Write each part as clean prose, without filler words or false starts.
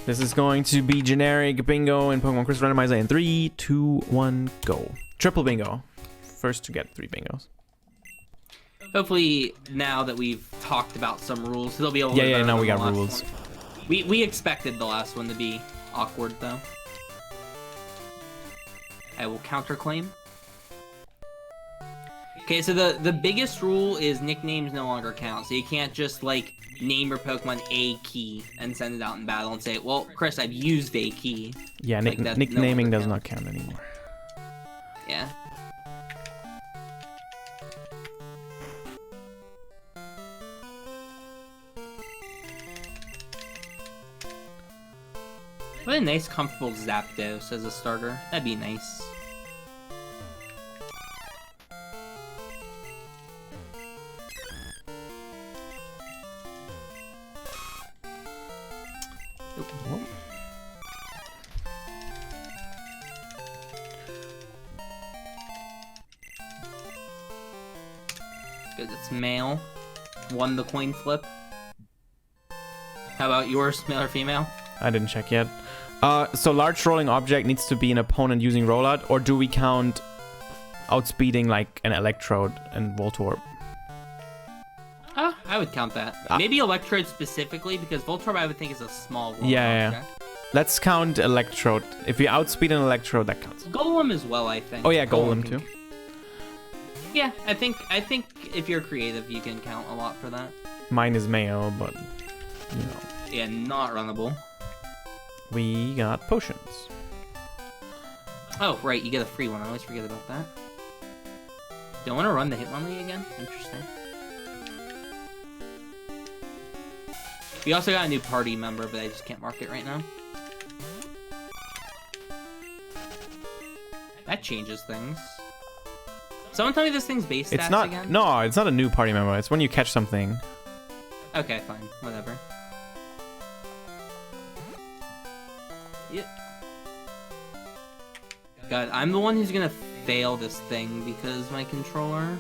This is going to be generic bingo in Pokemon Crystal Randomizer in 3, 2, 1, go. Triple bingo. First to get 3 bingos. Hopefully, now that we've talked about some rules, it'll be a little bit Yeah, better now than we the got last rules. one. We expected the last one to be awkward, though. I will counterclaim. Okay, so the biggest rule is nicknames no longer count. So you can't just, like, name your Pokemon a key and send it out in battle and say, well, Chris, I've used a key. Yeah, like nicknaming no does not count anymore. Yeah. What a nice, comfortable Zapdos as a starter. That'd be nice. Good, it's male. Won the coin flip. How about yours, male or female? I didn't check yet. So large rolling object needs to be an opponent using rollout, or do we count outspeeding like an Electrode and Voltorb? I would count that. Maybe Electrode specifically, because Voltorb I would think is a small rolling object. Let's count Electrode. If we outspeed an Electrode, that counts. Golem as well, I think. Oh yeah, Golem too. Yeah, I think if you're creative, you can count a lot for that. Mine is Mayo, but you know. Yeah, not runnable. We got potions. Oh, right, you get a free one. I always forget about that. Don't want to run the Hitmonlee again? Interesting. We also got a new party member, but I just can't mark it right now. That changes things. Someone tell me this thing's base stats again? No, it's not a new party member. It's when you catch something. Okay, fine. Whatever. Yeah. God, I'm the one who's gonna fail this thing because my controller...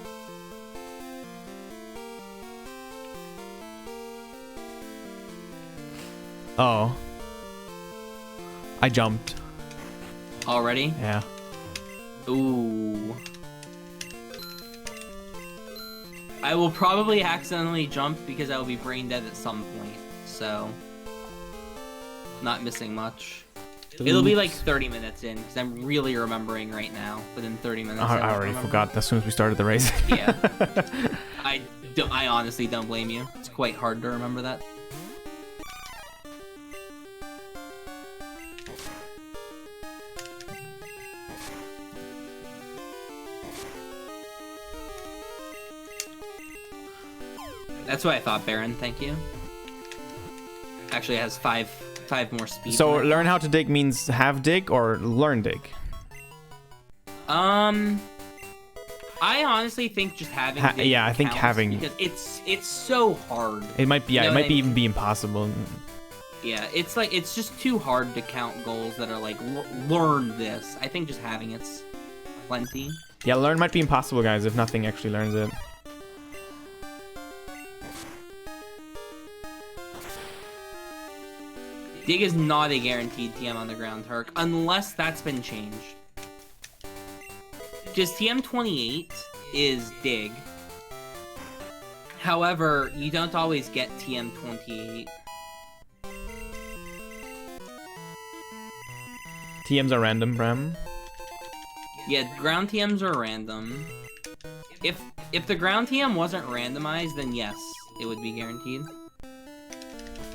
Oh. I jumped. Already? Yeah. Ooh. I will probably accidentally jump because I will be brain dead at some point, so... Not missing much. Oops. It'll be like 30 minutes in, because I'm really remembering right now, within 30 minutes. I already forgot as soon as we started the race. Yeah. I honestly don't blame you. It's quite hard to remember that. That's what I thought, Baron. Thank you. Actually, it has five more speed. So learn how to dig means have dig or learn dig? I honestly think just having dig yeah, I think having, because it's so hard. It might be, yeah, it might be even be impossible. Yeah, it's like it's just too hard to count goals that are like learn this. I think just having it's plenty. Yeah, learn might be impossible, guys, if nothing actually learns it. Dig is not a guaranteed TM on the ground, Herc, unless that's been changed. Because TM28 is Dig. However, you don't always get TM28. TMs are random, Bram. Yeah, ground TMs are random. If the ground TM wasn't randomized, then yes, it would be guaranteed.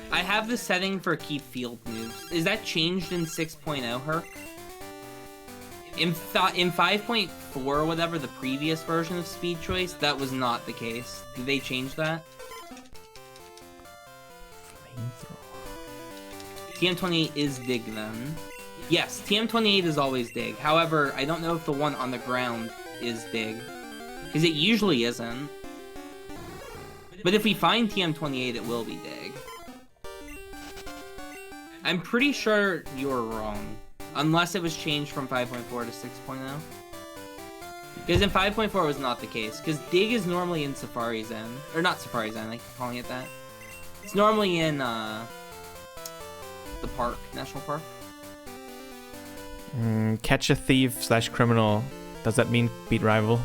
I have the setting for keep field moves. Is that changed in 6.0, Herc? In 5.4 or whatever, the previous version of Speed Choice, that was not the case. Did they change that? TM28 is Dig then. Yes, TM28 is always Dig. However, I don't know if the one on the ground is Dig. Because it usually isn't. But if we find TM28, it will be Dig. I'm pretty sure you're wrong. Unless it was changed from 5.4 to 6.0. Because in 5.4 it was not the case. Because Dig is normally in Safari Zen. Or not Safari Zen, I keep calling it that. It's normally in, the park, national park. Catch a thief / criminal. Does that mean beat rival?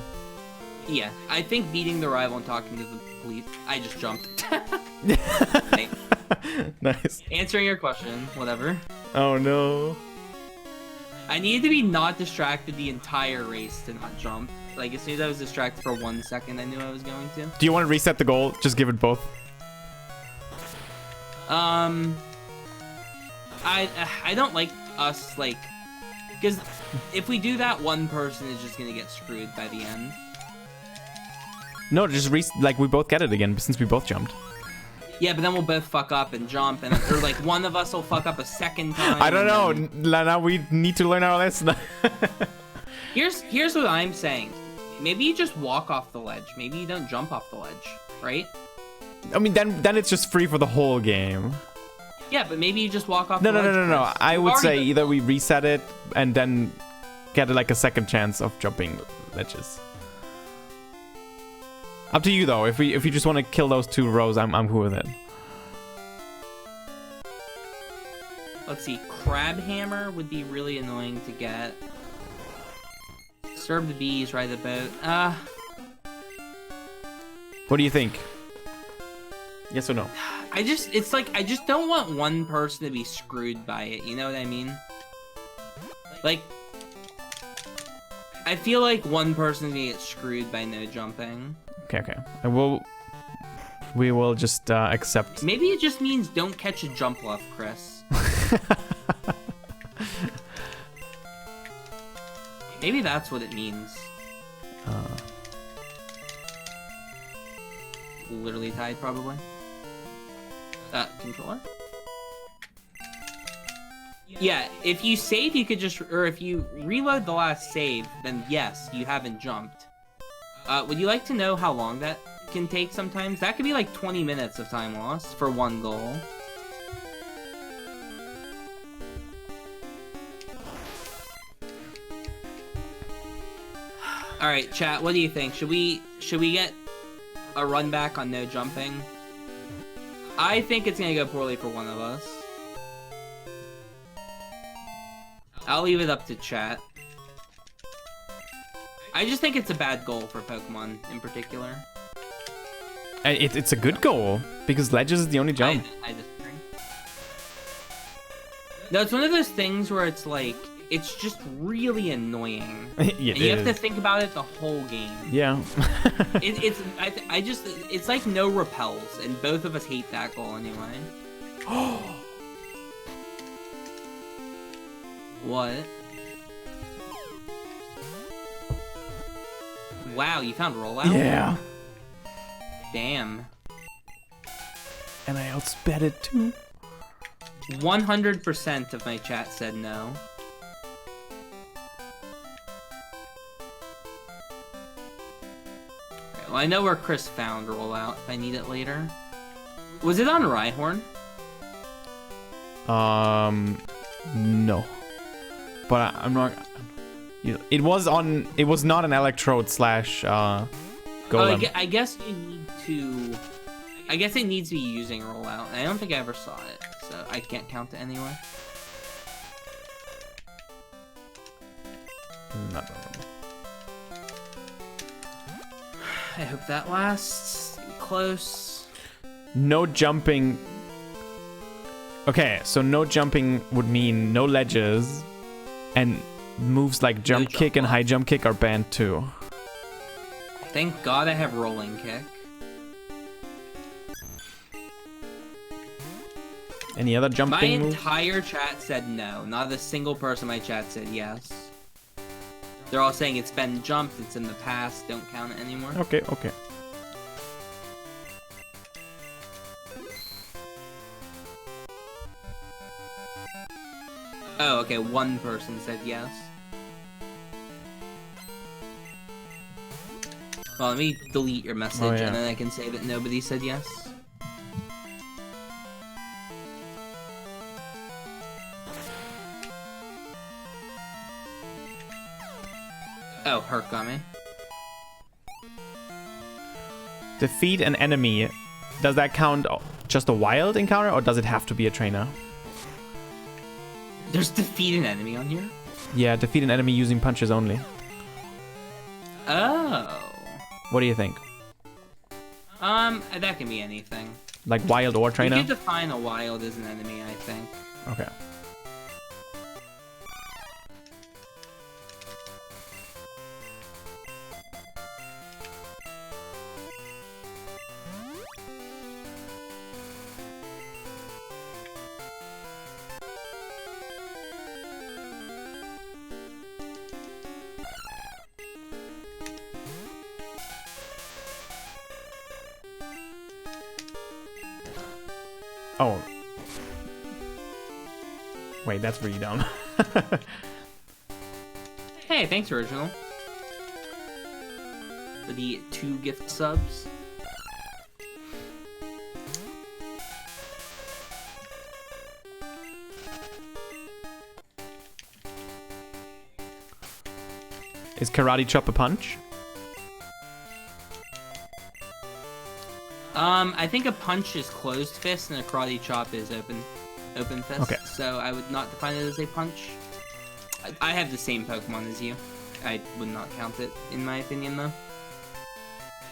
Yeah, I think beating the rival and talking to the police. I just jumped. Hey. Nice. Answering your question, whatever. Oh no. I needed to be not distracted the entire race to not jump. Like, as soon as I was distracted for 1 second, I knew I was going to. Do you want to reset the goal? Just give it both. I don't like us, like, because if we do that, one person is just gonna get screwed by the end. No, just like we both get it again since we both jumped. Yeah, but then we'll both fuck up and jump, and or like one of us will fuck up a second time. I don't know. Now we need to learn our lesson. Here's what I'm saying. Maybe you just walk off the ledge. Maybe you don't jump off the ledge, right? I mean, then it's just free for the whole game. Yeah, but maybe you just walk off the ledge. No. I would say either we reset it and then get like a second chance of jumping ledges. Up to you though. If you just want to kill those 2 rows, I'm cool with it. Let's see. Crab hammer would be really annoying to get. Serve the bees, ride the boat. What do you think? Yes or no? I just don't want one person to be screwed by it. You know what I mean? Like, I feel like one person is gonna get screwed by no jumping. Okay. And we will just accept. Maybe it just means don't catch a jump left, Chris. Maybe that's what it means. Literally tied, probably. Controller? Yeah, if you save, you could just, or if you reload the last save, then yes, you haven't jumped. Would you like to know how long that can take sometimes? That could be like 20 minutes of time lost for one goal. Alright, chat, what do you think? Should we get a run back on no jumping? I think it's gonna go poorly for one of us. I'll leave it up to chat. I just think it's a bad goal for Pokemon in particular. It's a good goal because ledges is the only jump. I disagree. No, it's one of those things where it's like, it's just really annoying. Yeah, and you have to think about it the whole game. Yeah. It's like no repels, and both of us hate that goal anyway. What? Wow, you found rollout? Yeah. Damn. And I outsped it too. 100% of my chat said no. Okay, well, I know where Chris found rollout if I need it later. Was it on Rhyhorn? No. But I'm not. It was not an electrode / golem. Oh, I guess you need to. I guess it needs to be using rollout. I don't think I ever saw it, so I can't count it anyway. Not remember. I hope that lasts. Close. No jumping. Okay, so no jumping would mean no ledges, and moves like jump kick and high jump kick are banned too. Thank God I have rolling kick. Any other jumping My moves? entire chat said no. Not a single person in my chat said yes. They're all saying it's been jumped, it's in the past, don't count it anymore. Okay. Oh, okay, one person said yes. Well, let me delete your message, Oh, yeah. and then I can say that nobody said yes. Oh, Herc got me. Defeat an enemy. Does that count just a wild encounter, or does it have to be a trainer? There's defeat an enemy on here? Yeah, defeat an enemy using punches only. Oh. What do you think? That can be anything. Like wild or trainer? You could define a wild as an enemy, I think. Okay. Oh. Wait, that's really dumb. Hey, thanks, Original. For the 2 gift subs. Is karate chop a punch? I think a punch is closed fist and a karate chop is open fist. Okay. So I would not define it as a punch. I have the same Pokemon as you. I would not count it, in my opinion, though.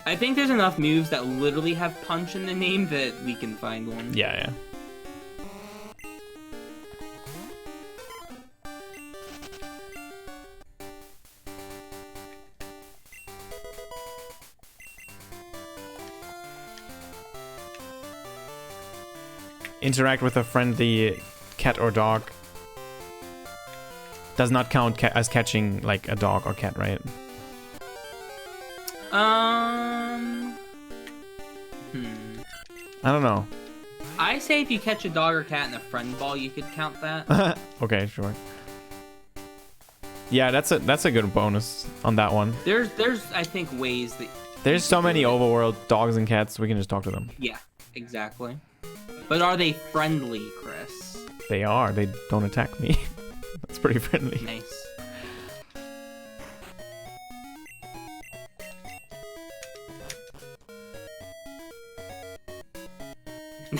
I think there's enough moves that literally have punch in the name that we can find one. Yeah, yeah. Interact with a friendly cat or dog. Does not count as catching like a dog or cat, right? I don't know. I say if you catch a dog or cat in a friend ball, you could count that. Okay, sure. Yeah, that's a good bonus on that one. There's I think ways that There's so many overworld dogs and cats, we can just talk to them. Yeah, exactly. But are they friendly, Chris? They are. They don't attack me. That's pretty friendly. Nice.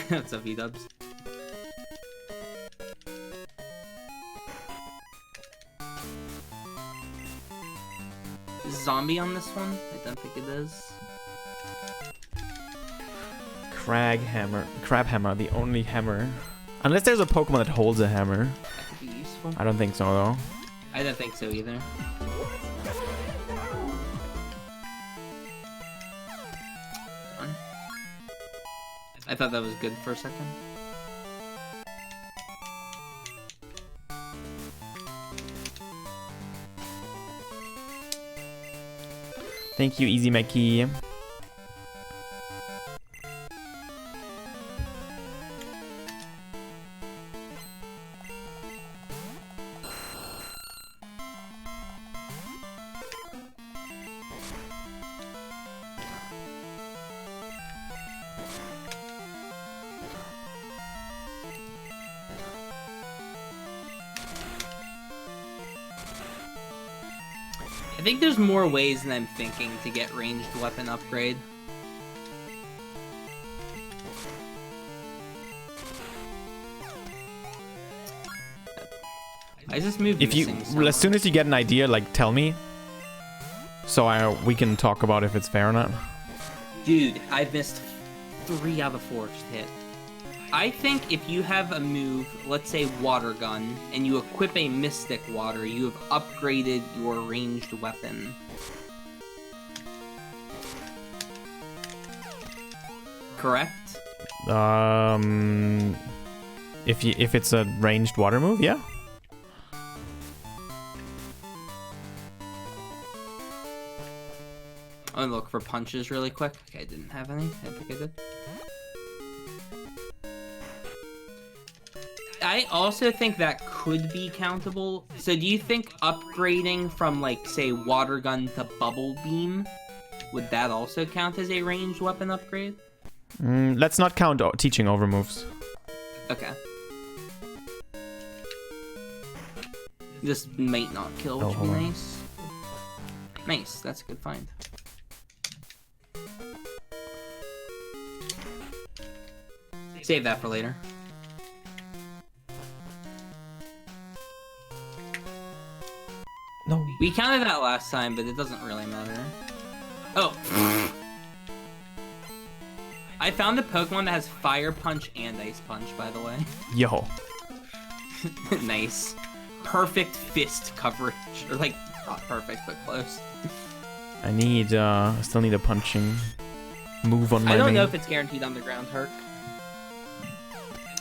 What's up, E-dubs? Zombie on this one? I don't think it is. Crab hammer, the only hammer. Unless there's a Pokemon that holds a hammer. That could be useful. I don't think so, though. I don't think so either. I thought that was good for a second. Thank you, Easy Mackie. I think there's more ways than I'm thinking to get ranged weapon upgrade. I just moved. If you, as soon as you get an idea, like tell me, so we can talk about if it's fair or not. Dude, I've missed 3 out of 4 just hit. I think if you have a move, let's say Water Gun, and you equip a Mystic Water, you have upgraded your ranged weapon. Correct? If it's a ranged water move, yeah. I'm gonna look for punches really quick. Okay, I didn't have any. I think I did. I also think that could be countable. So do you think upgrading from, like, say, Water Gun to Bubble Beam, would that also count as a ranged weapon upgrade? Let's not count teaching over moves. Okay. This might not kill, which would be nice. Nice, that's a good find. Save that for later. No. We counted that last time, but it doesn't really matter. Oh. I found a Pokemon that has Fire Punch and Ice Punch, by the way. Yo. Nice. Perfect fist coverage. Or like, not perfect, but close. I still need a punching move on my I don't main. know if it's guaranteed underground, Herc.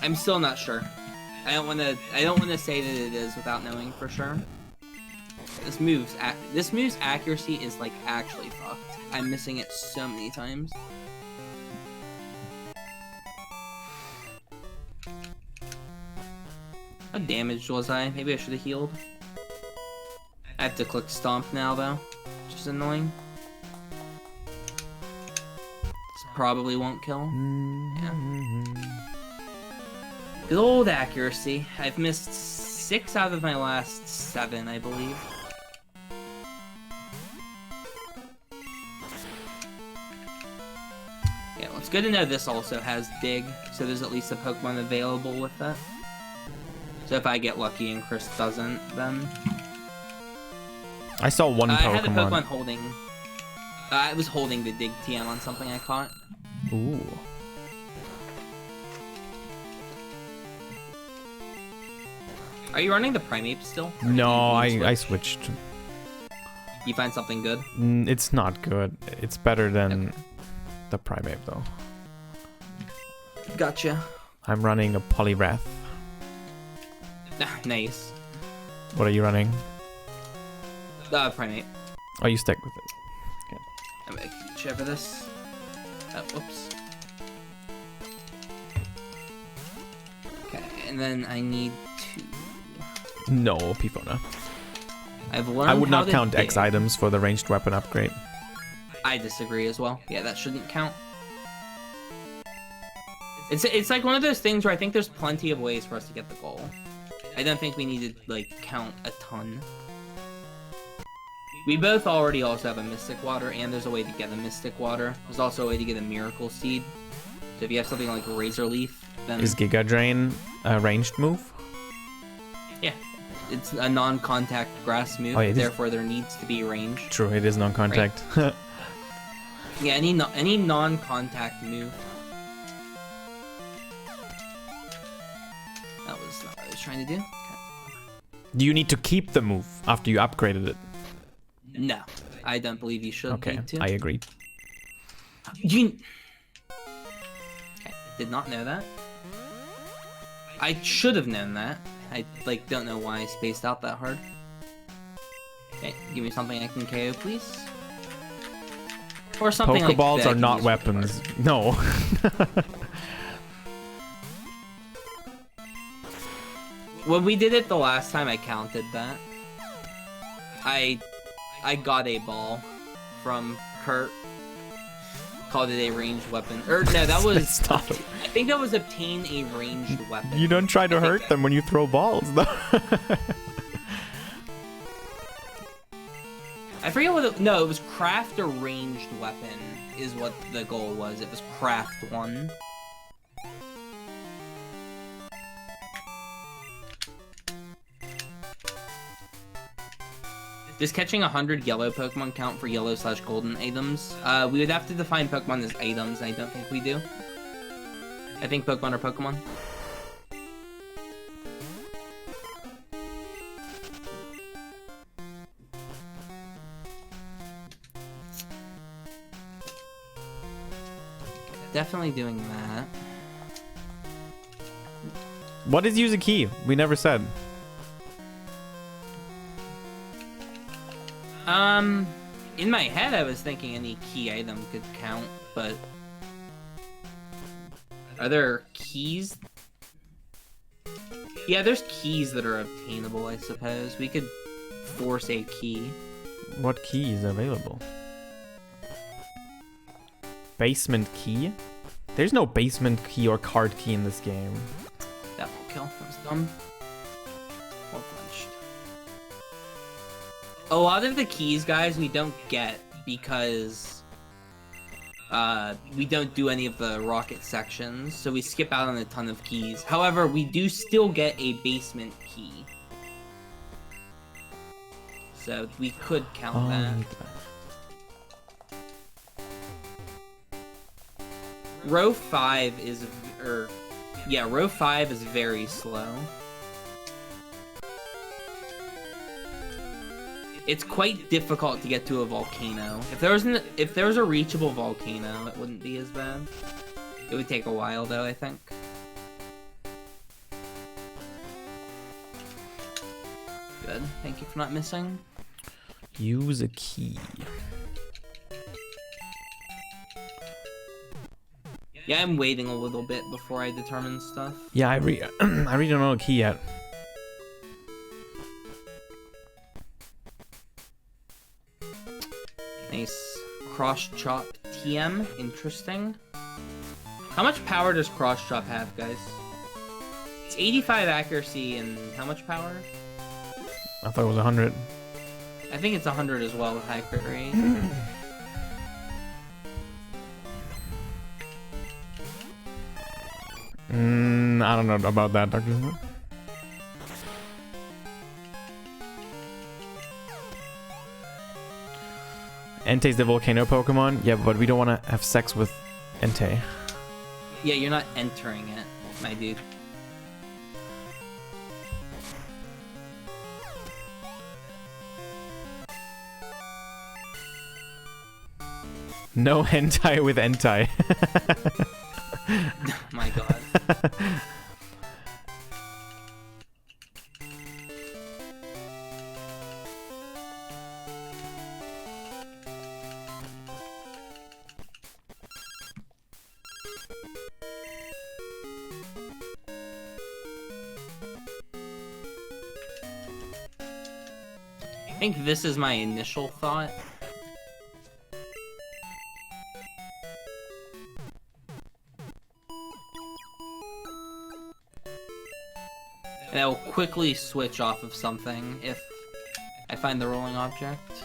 I'm still not sure. I don't want to say that it is without knowing for sure. This move's accuracy is like actually fucked. I'm missing it so many times. How damaged was I? Maybe I should have healed. I have to click stomp now though, which is annoying. This probably won't kill. Yeah. Good old accuracy. I've missed 6 out of my last 7, I believe. Yeah, well, it's good to know this also has dig, so there's at least a Pokemon available with that. So if I get lucky and Chris doesn't, then... I saw one Pokemon. I had a Pokemon holding... I was holding the dig TM on something I caught. Ooh. Are you running the Primeape still? No, I switched. You find something good? It's not good. It's better than the Primeape, though. Gotcha. I'm running a Poliwrath. Nice. What are you running? Primeape. Oh, you stick with it. I'm gonna check for this. Oh, whoops. Okay, and then I need to... No, Pifona. I've learned I would how not to count dig. X items for the ranged weapon upgrade. I disagree as well. Yeah, that shouldn't count. It's like one of those things where I think there's plenty of ways for us to get the goal. I don't think we need to, like, count a ton. We both already also have a Mystic Water, and there's a way to get a Mystic Water. There's also a way to get a Miracle Seed. So if you have something like Razor Leaf, then... Is Giga Drain a ranged move? Yeah. It's a non-contact grass move, Oh, yeah, therefore there needs to be range. True, it is non-contact. Right. Yeah, any non-contact move. That was not what I was trying to do. Okay. Do you need to keep the move after you upgraded it? No, I don't believe you should. Okay, need to. I agree. Okay, did not know that. I should have known that. I don't know why I spaced out that hard. Okay, give me something I can KO, please. Or something like that. Pokeballs are not weapons. No. When we did it the last time, I counted that. I got a ball from Kurt. Called it a ranged weapon. Or no, that was... Stop. I think that was obtain a ranged weapon. You don't try to hurt them when you throw balls, though. I forget what it... No, it was craft a ranged weapon is what the goal was. It was craft 1. Does catching 100 yellow Pokemon count for yellow/golden items? We would have to define Pokemon as items, and I don't think we do. I think Pokemon are Pokemon. Definitely doing that. What is use a key? We never said. In my head, I was thinking any key item could count, but... Are there keys? Yeah, there's keys that are obtainable, I suppose. We could force a key. What key is available? Basement key? There's no basement key or card key in this game. That will kill. That was dumb. Or punched. A lot of the keys, guys, we don't get because we don't do any of the rocket sections, so we skip out on a ton of keys. However, we do still get a basement key. So we could count Oh, that. we need that. Row 5 is, row 5 is very slow. It's quite difficult to get to a volcano. If there was a reachable volcano, it wouldn't be as bad. It would take a while though, I think. Good. Thank you for not missing. Use a key. Yeah, I'm waiting a little bit before I determine stuff. Yeah, I really don't know a key yet. Nice. Cross chop TM. Interesting. How much power does cross chop have, guys? It's 85 accuracy and how much power? I thought it was 100. I think it's 100 as well with high crit rate. I don't know about that, Dr. Smith. Entei's the volcano Pokemon? Yeah, but we don't want to have sex with Entei. Yeah, you're not entering it, my dude. No hentai with Entei. My god. I think this is my initial thought. And I'll quickly switch off of something if I find the rolling object.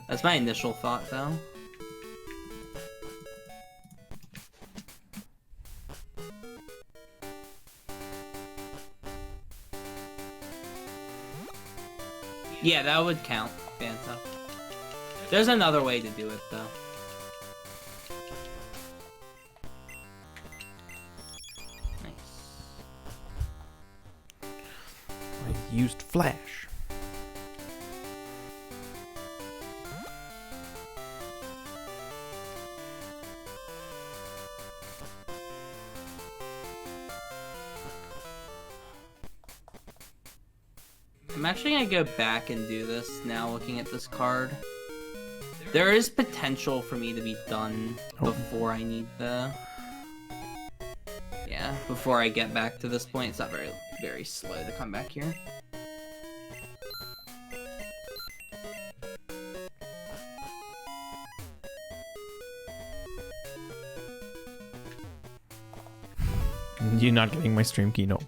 That's my initial thought, though. Yeah, that would count, Fanta. There's another way to do it, though. Used flash. I'm actually gonna go back and do this now looking at this card. There is potential for me to be done before I need the... Yeah, before I get back to this point. It's not very slow to come back here. You're not getting my stream key, no.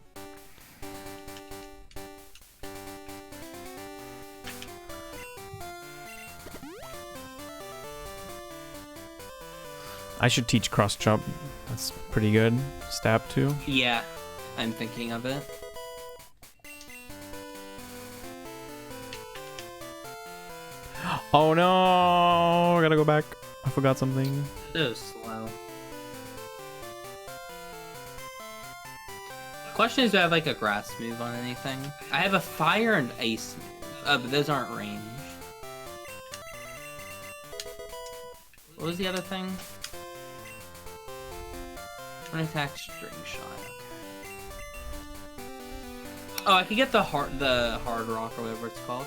I should teach cross chop. That's pretty good. Stab too. Yeah, I'm thinking of it. Oh no! I gotta go back. I forgot something. So slow. Question is, do I have like a grass move on anything? I have a fire and ice move. But those aren't ranged. What was the other thing? An attack string shot. Oh, I could get the hard rock or whatever it's called.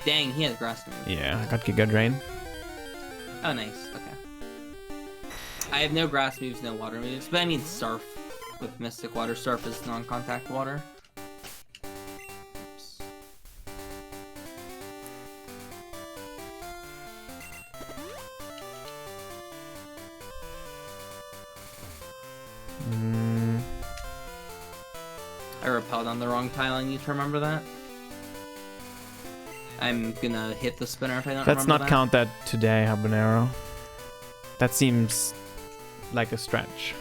Dang, he has grass move. Yeah, I got Giga Drain. Oh, nice. Okay. I have no grass moves, no water moves, but I mean surf with Mystic Water. Surf is non-contact water. Oops. I repelled on the wrong pile. I need to remember that. I'm gonna hit the spinner if I don't remember that. Let's not count that today, Habanero. That seems like a stretch.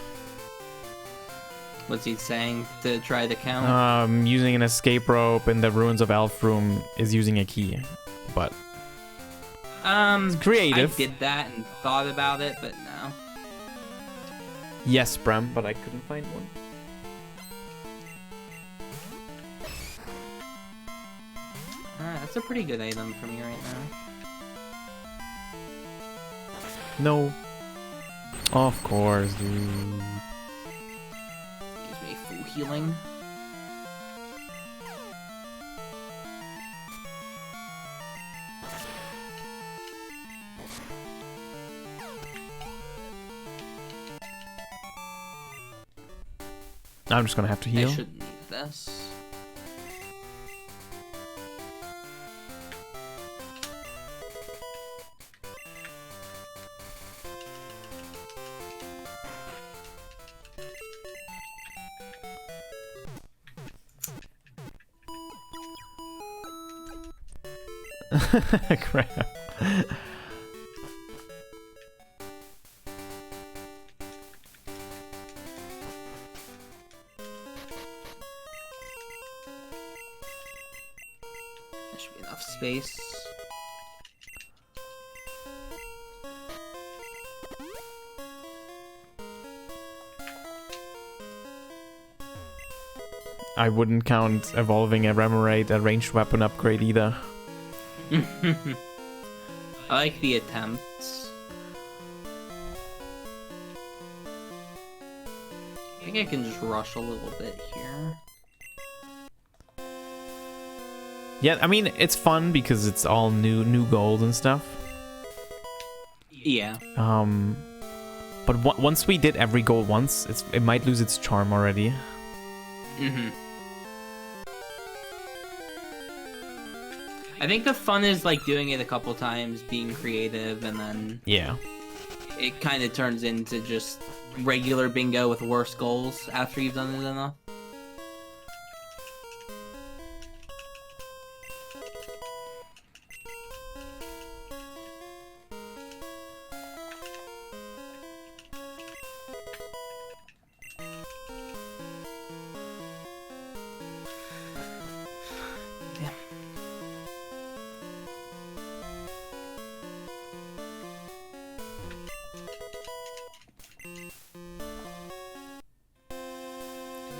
What's he saying to try the count? Using an escape rope in the Ruins of Elfroom is using a key, but it's creative. I did that and thought about it, but no. Yes, Bram, but I couldn't find one. That's a pretty good item for me right now. No. Of course, dude. Gives me full healing. I'm just gonna have to heal. I shouldn't need this. Crap. There should be enough space. I wouldn't count evolving a Remoraid a ranged weapon upgrade either. I like the attempts. I think I can just rush a little bit here. Yeah, I mean, it's fun because it's all new gold and stuff. Yeah. But once we did every goal once, it might lose its charm already. Mm-hmm. I think the fun is like doing it a couple times, being creative, and then yeah, it kind of turns into just regular bingo with worse goals after you've done it enough.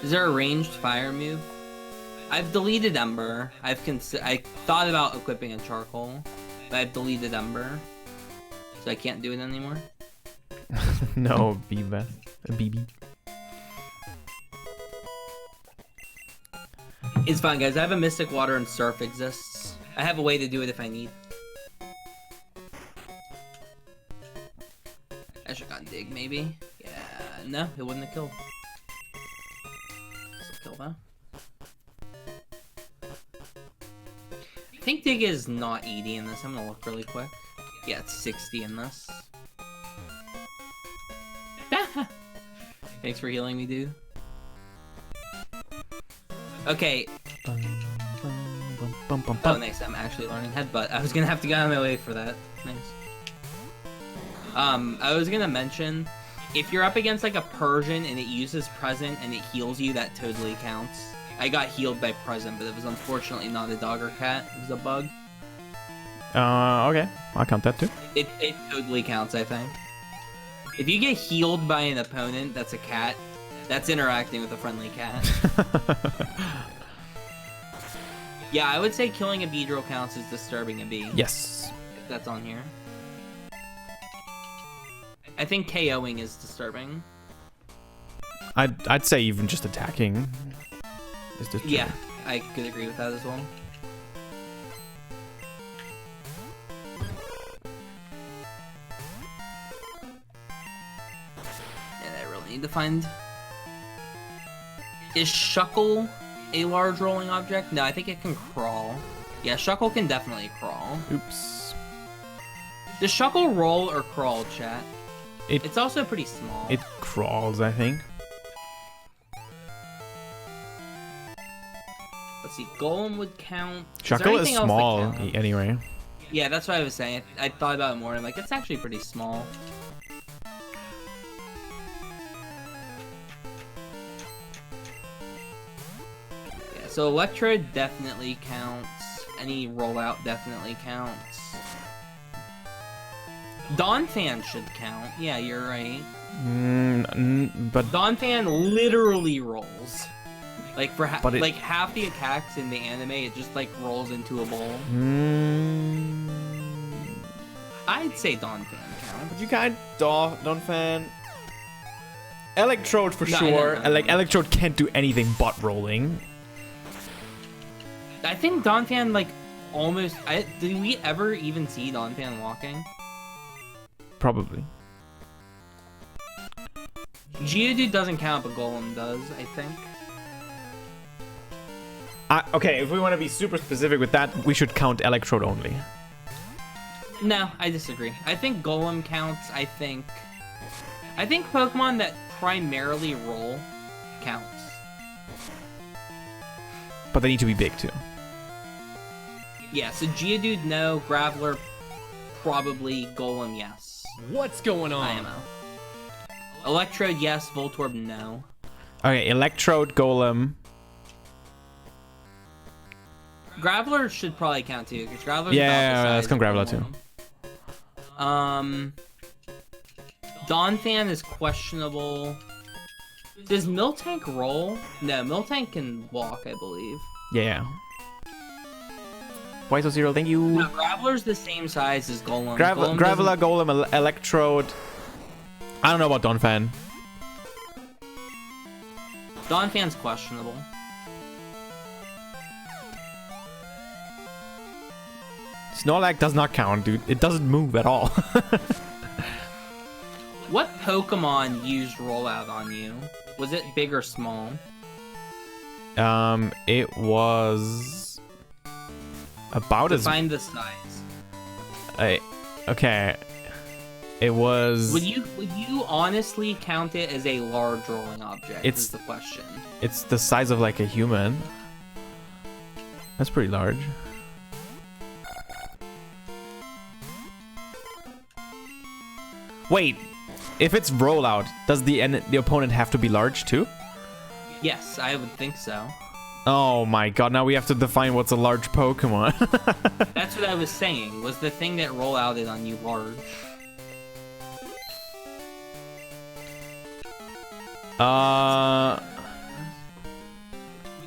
Is there a ranged fire move? I've deleted Ember. I thought about equipping a charcoal, but I've deleted Ember, so I can't do it anymore. No, BB. It's fine, guys. I have a Mystic Water and Surf exists. I have a way to do it if I need. I should have gone Dig, maybe. Yeah, no, it wouldn't have killed. Kill though. I think Dig is not 80 in this. I'm gonna look really quick. Yeah, it's 60 in this. Thanks for healing me, dude. Okay. Oh, nice. I'm actually learning Headbutt. I was gonna have to get out of my way for that. Nice. I was gonna mention, if you're up against like a Persian and it uses Present and it heals you, that totally counts. I got healed by Present, but it was unfortunately not a dog or cat. It was a bug. Okay. I'll count that too. It totally counts, I think. If you get healed by an opponent that's a cat, that's interacting with a friendly cat. Yeah, I would say killing a Beedrill counts as disturbing a bee. Yes. If that's on here. I think KOing is disturbing. I'd say even just attacking is disturbing. Yeah, I could agree with that as well. And I really need to find... Is Shuckle a large rolling object? No, I think it can crawl. Yeah, Shuckle can definitely crawl. Oops. Does Shuckle roll or crawl, chat? It's also pretty small. It crawls, I think. Let's see, Golem would count. Shuckle is small, anyway. Yeah, that's what I was saying. I thought about it more, and I'm like, it's actually pretty small. So Electrode definitely counts. Any rollout definitely counts. Donphan should count. Yeah, you're right. But Donphan literally rolls. Like for like half the attacks in the anime, it just like rolls into a bowl. I'd say Donphan counts. But you can't Donphan. Electrode for sure. No. Like Electrode can't do anything but rolling. I think Donphan like almost. Did we ever even see Donphan walking? Probably. Geodude doesn't count, but Golem does, I think. Okay, if we want to be super specific with that, we should count Electrode only. No, I disagree. I think Golem counts. I think Pokemon that primarily roll counts. But they need to be big too. Yeah, so Geodude, no. Graveler, probably. Golem, yes. What's going on? IMO. Electrode, yes. Voltorb, no. Okay, Electrode, Golem. Graveler should probably count too, because Graveler's yeah, let's count Graveler too. Donphan is questionable. Does Miltank roll? No, Miltank can walk, I believe. Yeah. Why so zero? Thank you. No, Graveler's the same size as Golem. Graveler, Golem, Electrode. I don't know about Donphan. Donphan's questionable. Snorlax does not count, dude. It doesn't move at all. What Pokemon used rollout on you? Was it big or small? It was about as. Define the size. Okay. It was. Would you honestly count it as a large rolling object? Is the question. It's the size of like a human. That's pretty large. Wait, if it's rollout, does the opponent have to be large too? Yes, I would think so. Oh my god, now we have to define what's a large Pokemon. That's what I was saying. Was the thing that rollouted on you large?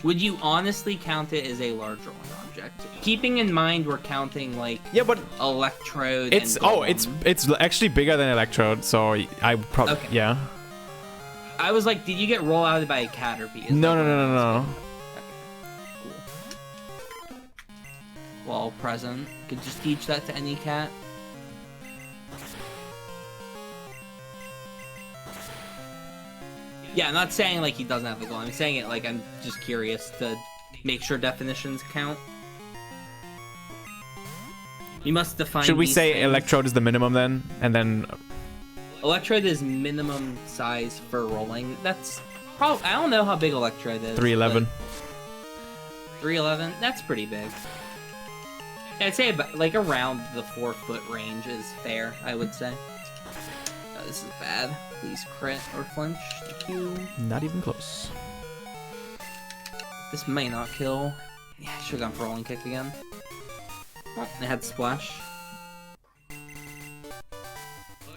Would you honestly count it as a large rolling object? Keeping in mind we're counting like Electrode. It's it's actually bigger than Electrode, so I probably yeah. I was like, did you get rollouted by a Caterpie? No. Okay. Cool. Well, present. Could just teach that to any cat. Yeah, I'm not saying like he doesn't have the goal. I'm saying it like I'm just curious to make sure definitions count. You must define. Should we say things. Electrode is the minimum then, and then Electrode is minimum size for rolling. That's probably. I don't know how big Electrode is. 311. 311. That's pretty big. I'd say about, like around the 4-foot range is fair. I would say. Oh, this is bad. Please crit or flinch. Thank you. Not even close. This may not kill. Yeah, I should have gone for rolling kick again. Oh, it had splash.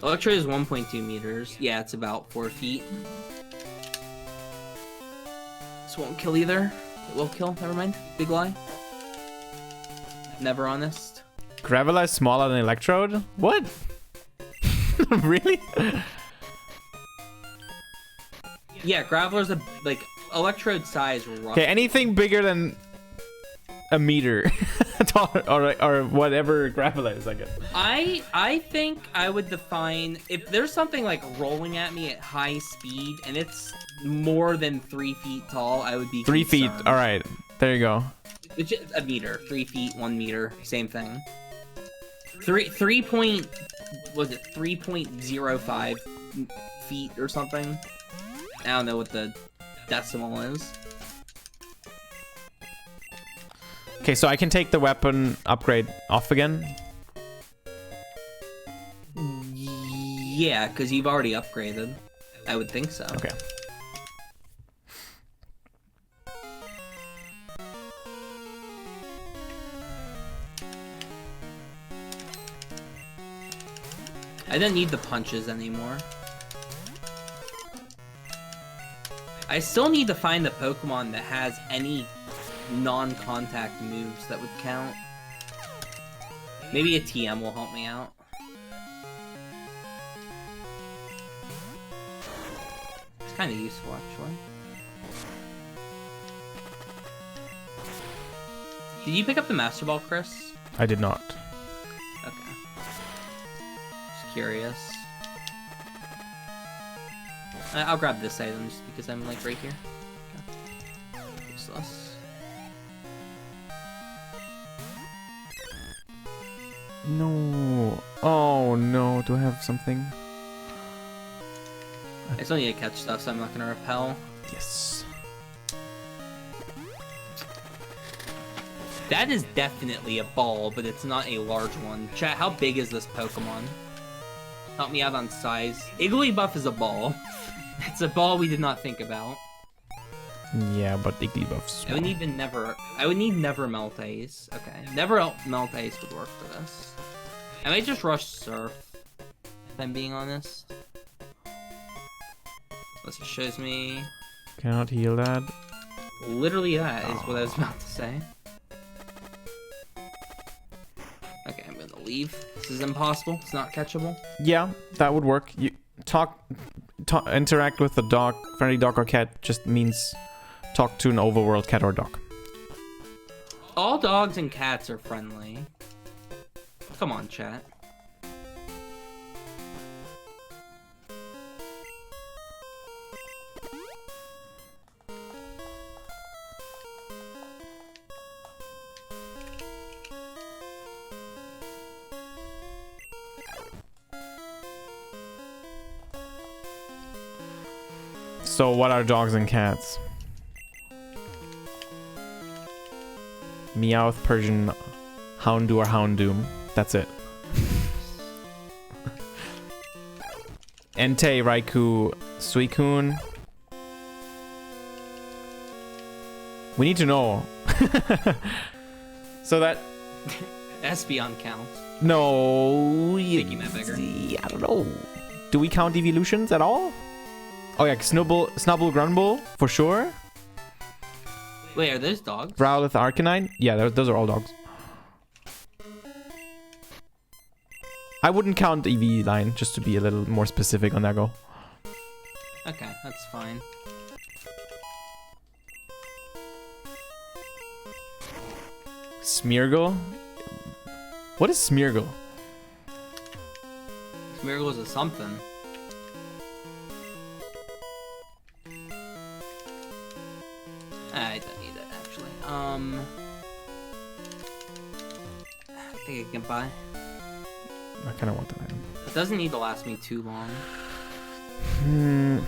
Electrode is 1.2 meters. Yeah, it's about 4 feet. This won't kill either. It will kill. Never mind. Big lie. Never honest. Graveler is smaller than Electrode? What? Really? Yeah, Graveler's like Electrode size. Okay, anything bigger than a meter, or whatever Graveler is, I guess. I think I would define if there's something like rolling at me at high speed and it's more than 3 feet tall, I would be 3 feet. concerned. All right, there you go. Which is a meter, 3 feet, 1 meter, same thing. 3.05 feet or something. I don't know what the decimal is. Okay, so I can take the weapon upgrade off again. Yeah, because you've already upgraded. I would think so. Okay. I don't need the punches anymore. I still need to find a Pokemon that has any non-contact moves that would count. Maybe a TM will help me out. It's kind of useful, actually. Did you pick up the Master Ball, Chris? I did not. Okay. Just curious. I'll grab this item just because I'm like right here. Okay. Useless. No. Oh no. Do I have something? I still need to catch stuff, so I'm not gonna repel. Yes. That is definitely a ball, but it's not a large one. Chat, how big is this Pokemon? Help me out on size. Igglybuff is a ball. It's a ball we did not think about. Yeah, but Igglybuff's. I would need Never Melt Ice. Okay, Never Melt Ice would work for this. I might just rush Surf, if I'm being honest. This shows me... Cannot heal that. Literally that is what I was about to say. Okay, I'm gonna leave. This is impossible. It's not catchable. Yeah, that would work. You interact with a dog, friendly dog or cat just means talk to an overworld cat or dog. All dogs and cats are friendly. Come on, chat. So what are dogs and cats? Meowth, Persian, Houndour, or Houndoom. That's it. Entei, Raikou, Suicune. We need to know. So that... Espeon counts. No... Making that bigger. I don't know. Do we count evolutions at all? Oh yeah, Snubbull, Grunbull, for sure. Wait, are those dogs? Growlithe, Arcanine? Yeah, those are all dogs. I wouldn't count EV line, just to be a little more specific on that go. Okay, that's fine. Smeargle? What is Smeargle? Smeargle is a something. I don't need that, actually. I think I can buy. I kind of want that item. It doesn't need to last me too long.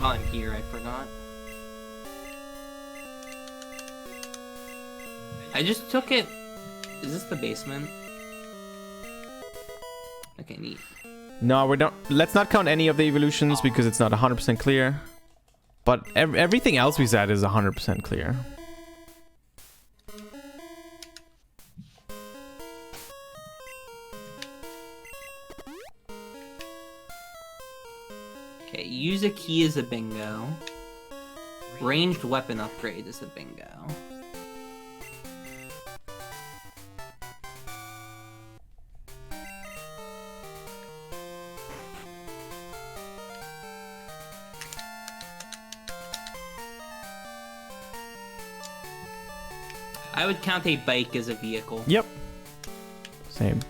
While I'm here, I forgot. I just took it... Is this the basement? Okay, neat. No, we don't. Let's not count any of the evolutions because it's not 100% clear. But everything else we said is 100% clear. Okay, use a key as a bingo. Ranged weapon upgrade is a bingo. I would count a bike as a vehicle. Yep. Same.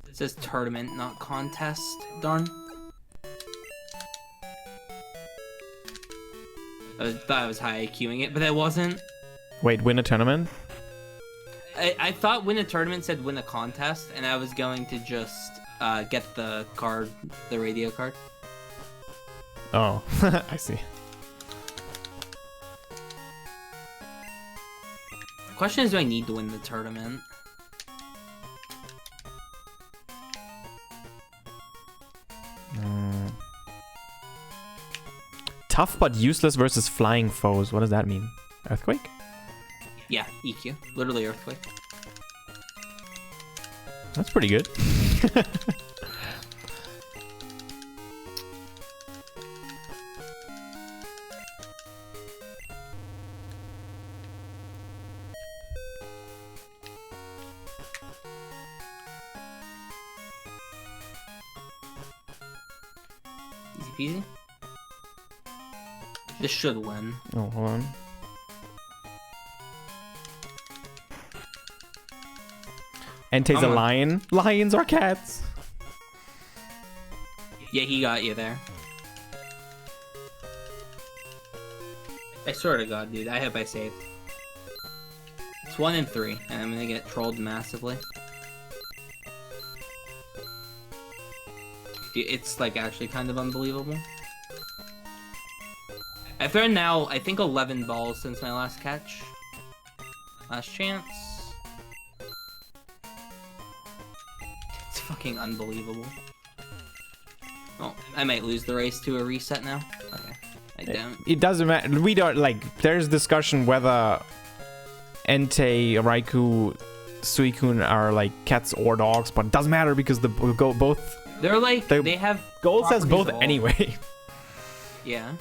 It says tournament, not contest. Darn. I thought I was high IQing it, but I wasn't. Wait, win a tournament? I thought win a tournament said win a contest, and I was going to just get the card, the radio card. Oh, I see. The question is, do I need to win the tournament? Tough but useless versus flying foes. What does that mean? Earthquake? Yeah, EQ. Literally earthquake. That's pretty good. Easy peasy. This should win. Oh, hold on. Entei's a lion. Lions are cats. Yeah, he got you there. I swear to God, dude. I hope I saved. It's 1 and 3, and I'm gonna get trolled massively. Dude, it's like actually kind of unbelievable. I've thrown now, I think, 11 balls since my last catch. Last chance. It's fucking unbelievable. Oh, I might lose the race to a reset now. Okay, I don't. It doesn't matter. We don't like. There's discussion whether Entei, Raikou, Suicune are like cats or dogs, but it doesn't matter because the go both. They're like they have. Gold says both all. anyway. Yeah.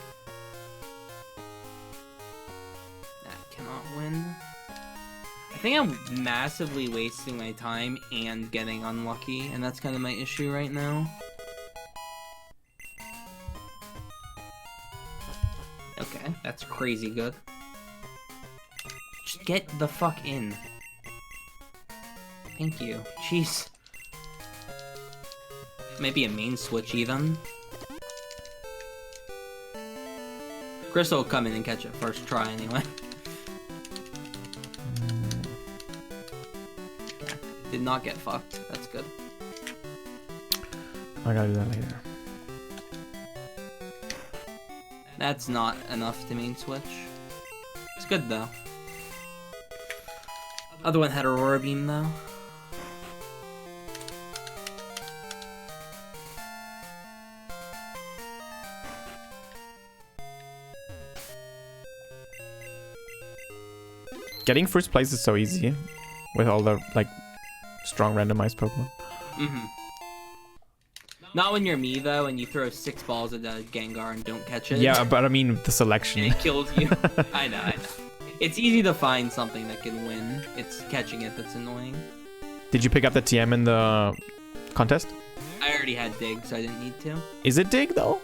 That cannot win. I think I'm massively wasting my time and getting unlucky, and that's kind of my issue right now. Okay, that's crazy good. Just get the fuck in. Thank you. Jeez. Maybe a main switch even. Crystal will come in and catch it first try anyway. Yeah, did not get fucked. That's good. I gotta do that later. That's not enough to main switch. It's good though. Other one had Aurora Beam though. Getting first place is so easy with all the like strong randomized Pokemon. Mm-hmm. Not when you're me though, and you throw 6 balls at a Gengar and don't catch it. Yeah, but I mean the selection. And it kills you. I know. It's easy to find something that can win. It's catching it that's annoying. Did you pick up the TM in the contest? I already had Dig, so I didn't need to. Is it Dig though?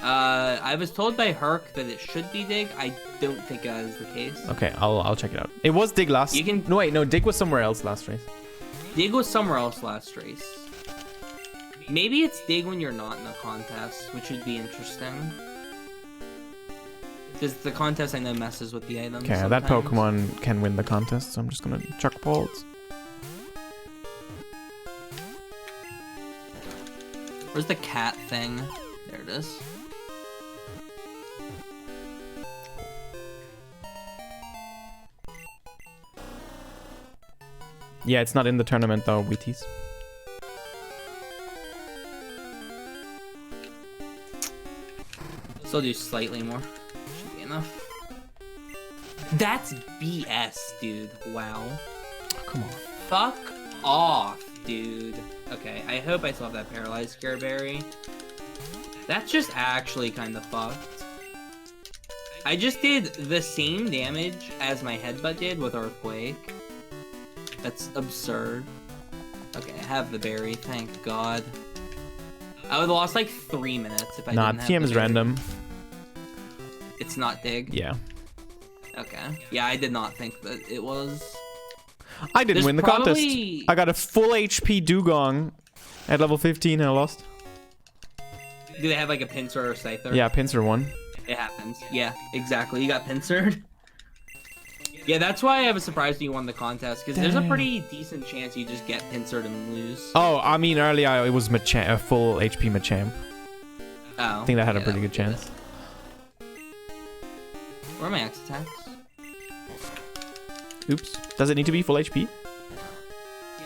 I was told by Herc that it should be Dig. I don't think that is the case. Okay, I'll check it out. It was Dig last. You can. No wait, no, Dig was somewhere else last race. Dig was somewhere else last race. Maybe it's Dig when you're not in a contest, which would be interesting. Because the contest I know messes with the items. Okay, sometimes. that Pokemon can win the contest, so I'm just gonna chuck balls. Where's the cat thing? There it is. Yeah, it's not in the tournament though, Wheaties. Still do slightly more. Should be enough. That's BS, dude. Wow. Oh, come on. Fuck off, dude. Okay, I hope I still have that paralyzed Scareberry. That's just actually kind of fucked. I just did the same damage as my headbutt did with Earthquake. That's absurd. Okay, I have the berry, thank God. I would have lost like 3 minutes if I didn't have the TM is berry. random. It's not Dig? Yeah. Okay. Yeah, I did not think that it was. I didn't There's win the probably- contest. I got a full HP Dugong at level 15 and I lost. Do they have like a pincer or scyther? Yeah, Pinsir won. It happens. Yeah, exactly. You got pincered. Yeah, that's why I was surprised you won the contest, because there's a pretty decent chance you just get pincered and lose. Oh, I mean earlier it was Machamp, a full HP Machamp. Oh. I think that had a yeah, pretty that good would be chance. it. Where are my X attacks? Oops. Does it need to be full HP?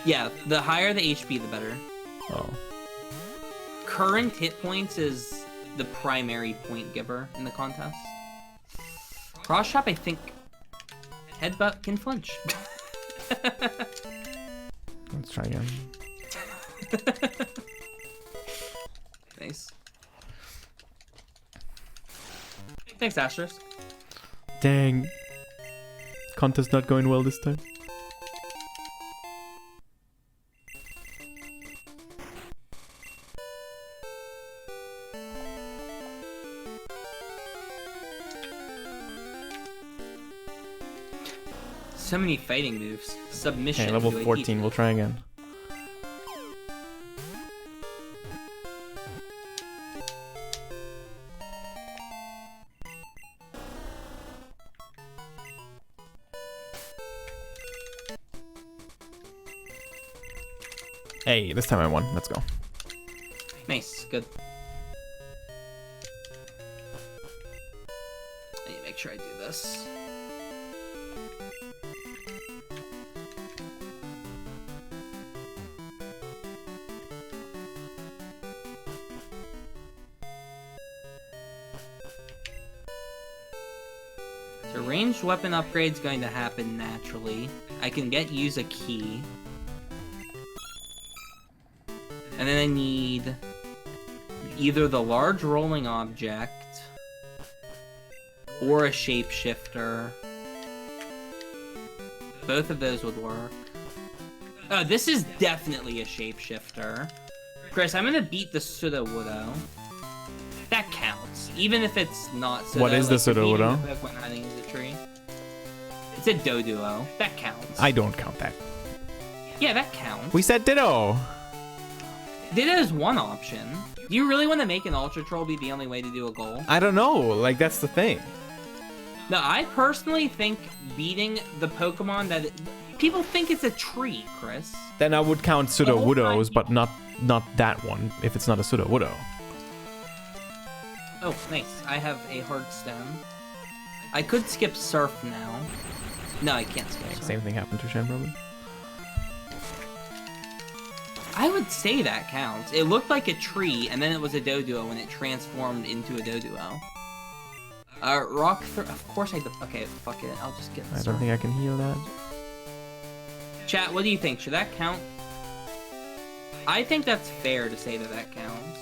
Yeah, the higher the HP, the better. Oh. Current hit points is the primary point giver in the contest. Cross chop, I think headbutt can flinch. Let's try again. Nice. Thanks, Asterisk. Dang. Contest not going well this time. So many fighting moves. Submission. Okay, level to a 14. We'll try again. Hey, this time I won. Let's go. Nice, good. I need to make sure I do this. So ranged weapon upgrade's going to happen naturally. I can use a key. And then I need either the large rolling object or a shapeshifter. Both of those would work. Oh, this is definitely a shapeshifter. Chris, I'm gonna beat the Sudowoodo. That counts, even if it's not Sudowoodo. What is the Sudowoodo? When hiding in the tree. It's a Doduo. That counts. I don't count that. Yeah, that counts. We said Ditto. Ditto is one option. Do you really want to make an Ultra Troll be the only way to do a goal? I don't know. Like, that's the thing. No, I personally think beating the Pokemon that... People think it's a tree, Chris. Then I would count Sudowoodos, but not that one, if it's not a Sudowoodo. Oh, nice. I have a hard stone. I could skip Surf now. No, I can't skip Surf. Same thing happened to Shen, probably. I would say that counts. It looked like a tree, and then it was a Doduo when it transformed into a Doduo. Of course I did. Okay, fuck it. I'll just get I Surf. don't think I can heal that. Chat, what do you think? Should that count? I think that's fair to say that that counts.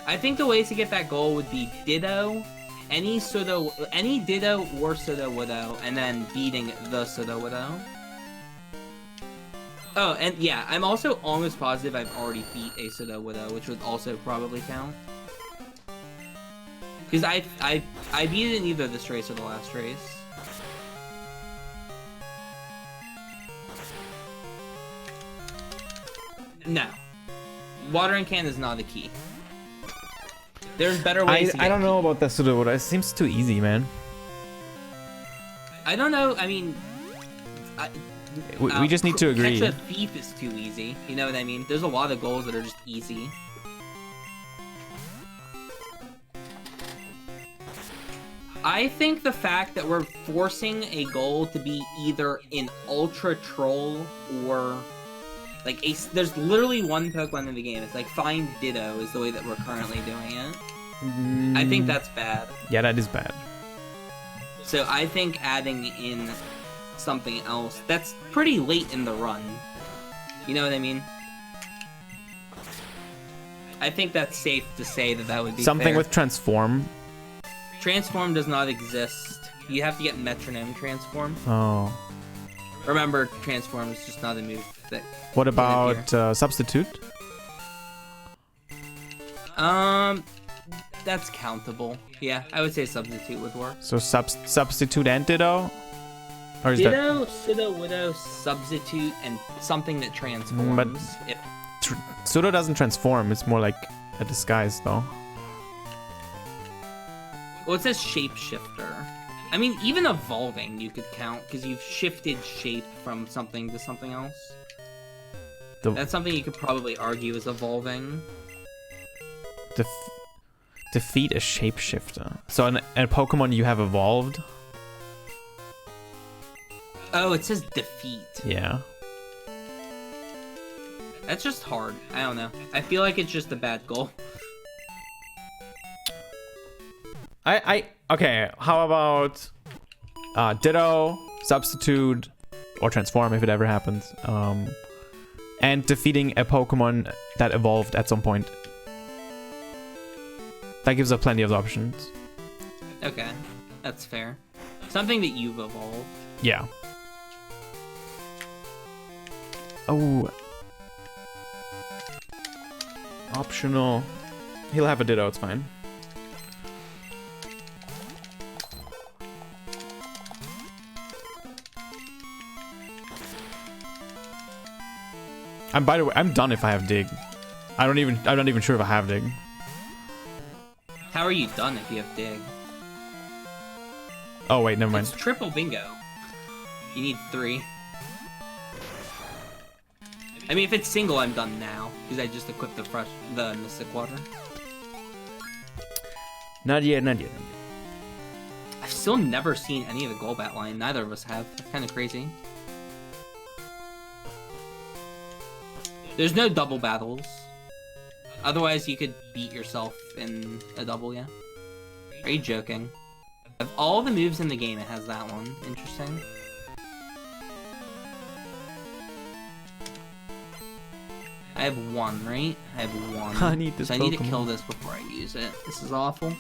I think the ways to get that goal would be Ditto, any Ditto or Sudowoodo, and then beating the Sudowoodo. Oh, and yeah, I'm also almost positive I've already beat a Sudowoodo, which would also probably count. Because I beat it in either this race or the last race. No. Watering can is not a key. There's better ways to get I don't know about that Sudowoodo. It seems too easy, man. I don't know, I mean... We just need to agree. Catch a thief is too easy. You know what I mean? There's a lot of goals that are just easy. I think the fact that we're forcing a goal to be either an Ultra Troll or... Like, there's literally one Pokemon in the game. It's like, find Ditto is the way that we're currently doing it. I think that's bad. Yeah, that is bad. So I think adding in something else, that's pretty late in the run. You know what I mean? I think that's safe to say that that would be something fair. with Transform. Transform does not exist. You have to get Metronome Transform. Oh. Remember, Transform is just not a move that... What about Substitute? That's countable. Yeah, I would say Substitute would work. So Substitute and Ditto? Or is Ditto, Sudowoodo, Substitute, and something that transforms. But Pseudo doesn't transform. It's more like a disguise, though. Well, it says Shapeshifter. I mean, even evolving you could count, because you've shifted shape from something to something else. That's something you could probably argue is evolving. Defeat a shapeshifter. So in a Pokemon you have evolved? Oh, it says defeat. Yeah. That's just hard. I don't know. I feel like it's just a bad goal. Okay, how about Ditto, Substitute, or Transform if it ever happens. And defeating a Pokemon that evolved at some point. That gives us plenty of options. Okay, that's fair. Something that you've evolved. Yeah. Oh. Optional. He'll have a Ditto, it's fine. By the way, I'm done if I have Dig. I'm not even sure if I have Dig. How are you done if you have Dig? Oh wait, never mind. It's triple bingo. You need 3. I mean, if it's single, I'm done now because I just equipped the Mystic Water. Not yet, not yet. I've still never seen any of the Golbat line. Neither of us have. That's kind of crazy. There's no double battles. Otherwise, you could beat yourself in a double, yeah? Are you joking? Of all the moves in the game, it has that one. Interesting. I have 1, right? I have 1. I need this so I need to Pokemon. kill this before I use it. This is awful.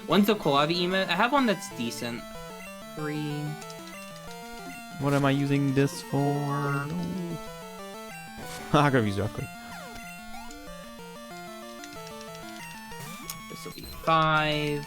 One's a Koavi emote. I have one that's decent. 3. What am I using this for? No. I could have used Rockly. This will be 5.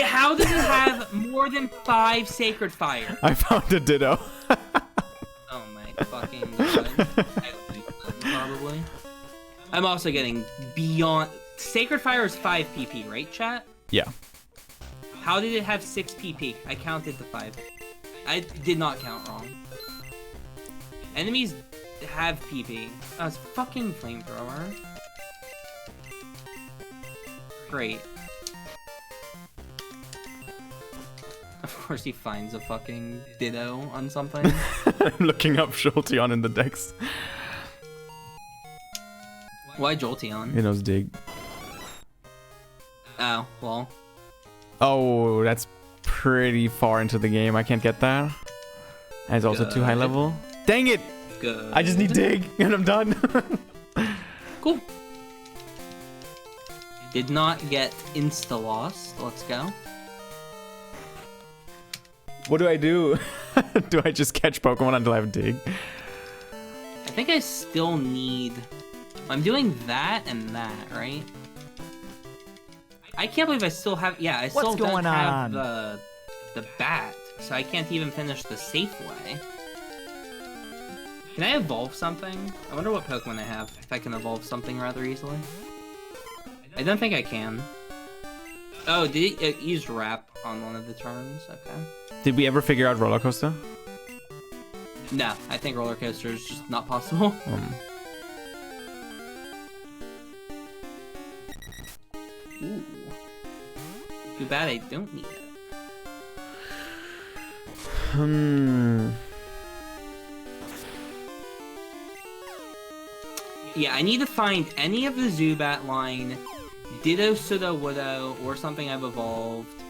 How does it have more than 5 Sacred Fire? I found a Ditto. Oh my fucking god. I lose them, probably. I'm also getting beyond... Sacred Fire is 5 PP, right, chat? Yeah. How did it have 6 PP? I counted the 5. I did not count wrong. Enemies have PP. Oh, it's fucking Flamethrower. Great. Of course he finds a fucking Ditto on something. I'm looking up Jolteon in the decks. Why Jolteon? He knows Dig. Oh, well. Oh, that's pretty far into the game. I can't get that. And it's also too high level. Dang it! Good. I just need Dig and I'm done. Cool. Did not get insta-lost. Let's go. What do I do? Do I just catch Pokemon until I have Dig? I think I still need... I'm doing that and that, right? I can't believe I still have... Yeah, I still don't have the bat, so I can't even finish the safe way. Can I evolve something? I wonder what Pokemon I have, if I can evolve something rather easily. I don't think I can. Oh, did it use Wrap on one of the turns? Okay. Did we ever figure out Roller Coaster? No, I think Roller Coaster is just not possible. Ooh. Too bad I don't need it. Yeah, I need to find any of the Zubat line, Ditto, Pseudo, Widow, or something I've evolved,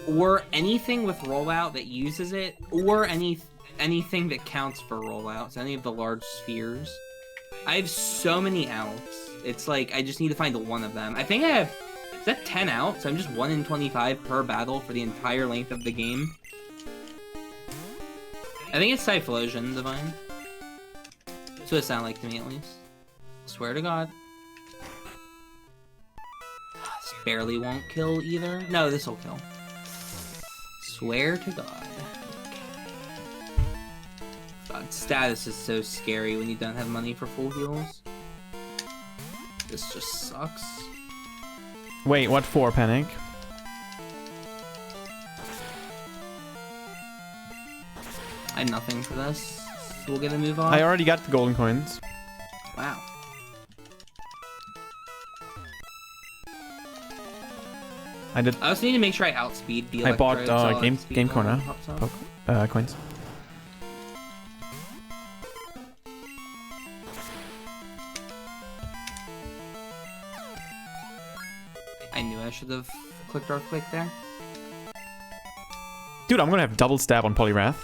or anything with rollout that uses it, or anything that counts for rollouts, any of the large spheres. I have so many outs. It's like, I just need to find one of them. I think I have, is that 10 outs? I'm just 1 in 25 per battle for the entire length of the game. I think it's Typhlosion Divine. That's what it sounded like to me, at least. Swear to God. This barely won't kill either. No, this will kill. Swear to God. God, status is so scary when you don't have money for full heals. This just sucks. Wait, what for, Panic? I have nothing for this. So we'll get a move on. I already got the golden coins. Wow. I did. I also need to make sure I outspeed the I bought Electrode, so I'll game outspeed corner when it pops up. coins. I knew I should have clicked Earthquake there. Dude, I'm gonna have double stab on Poliwrath.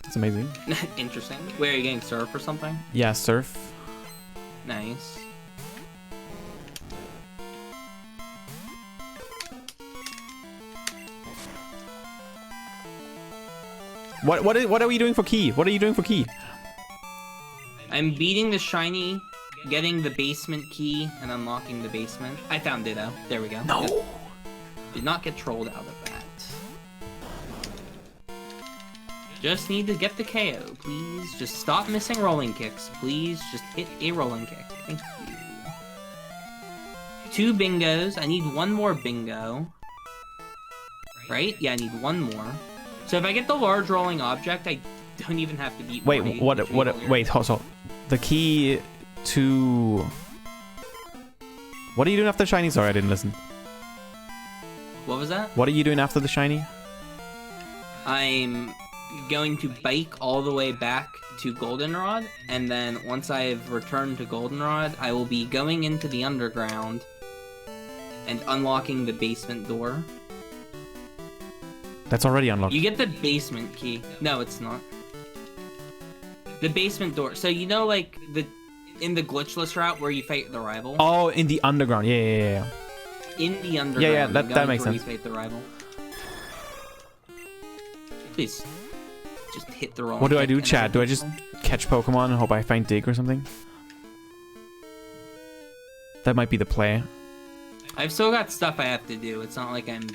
That's amazing. Interesting. Where are you getting Surf or something? Yeah, Surf. Nice. What are we doing for key? What are you doing for key? I'm beating the shiny, getting the basement key, and unlocking the basement. I found Ditto. There we go. No. Yep. Did not get trolled out of that. Just need to get the KO, please. Just stop missing rolling kicks, please. Just hit a rolling kick. Thank you. 2 bingos. I need 1 more bingo. Right? Yeah, I need 1 more. So if I get the large rolling object, I don't even have to beat. Wait, wait, hold on. The key to... What are you doing after the shiny? Sorry, I didn't listen. What was that? What are you doing after the shiny? I'm going to bike all the way back to Goldenrod, and then once I've returned to Goldenrod, I will be going into the underground and unlocking the basement door. That's already unlocked. You get the basement key. No, it's not. The basement door. So you know, like in the glitchless route where you fight the rival. Oh, in the underground. Yeah. In the underground. Yeah, that makes sense. Fight the rival. Please, just hit the wrong. What do I do, chat? Do I just catch Pokemon and hope I find Dig or something? That might be the play. I've still got stuff I have to do. It's not like I'm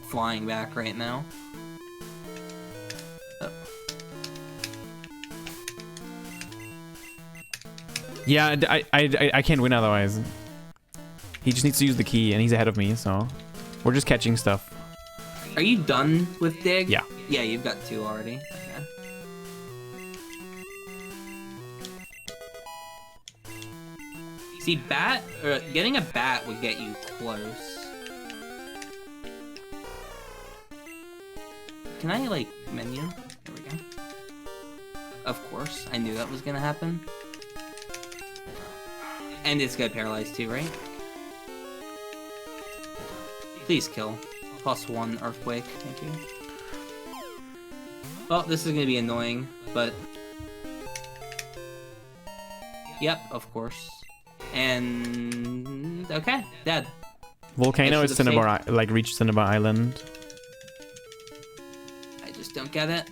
flying back right now. Oh. Yeah, I can't win otherwise. He just needs to use the key, and he's ahead of me, so we're just catching stuff. Are you done with Dig? Yeah. Yeah, you've got 2 already. Okay. See, getting a bat would get you close. Can I, like, menu? There we go. Of course, I knew that was gonna happen. And it's got paralyzed too, right? Please kill. +1 Earthquake, thank you. Well, this is gonna be annoying, but... Yep, of course. And... okay, dead. Volcano is Cinnabar, like, reached Cinnabar Island. I just don't get it.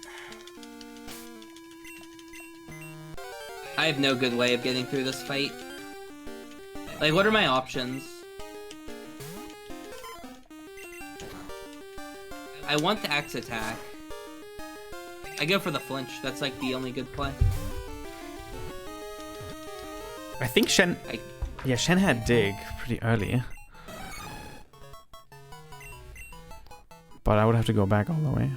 I have no good way of getting through this fight. Like, what are my options? I want the X attack. I go for the flinch. That's like the only good play. I think Shen... Yeah, Shen had Dig pretty early. But I would have to go back all the way.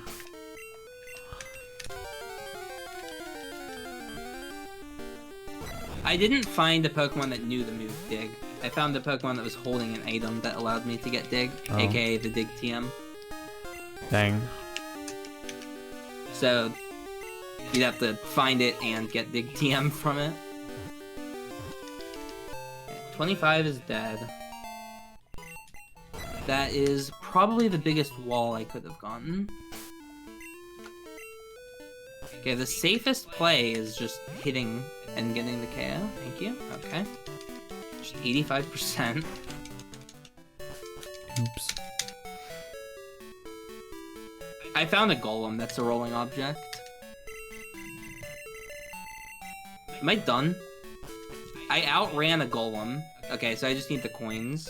I didn't find a Pokemon that knew the move Dig. I found a Pokemon that was holding an item that allowed me to get Dig, aka the Dig TM. Dang. So, you'd have to find it and get Dig TM from it. Okay, 25 is dead. That is probably the biggest wall I could have gotten. Okay, the safest play is just hitting and getting the KO. Thank you. Okay. Just 85%. Oops. I found a golem that's a rolling object. Am I done? I outran a golem. Okay, so I just need the coins.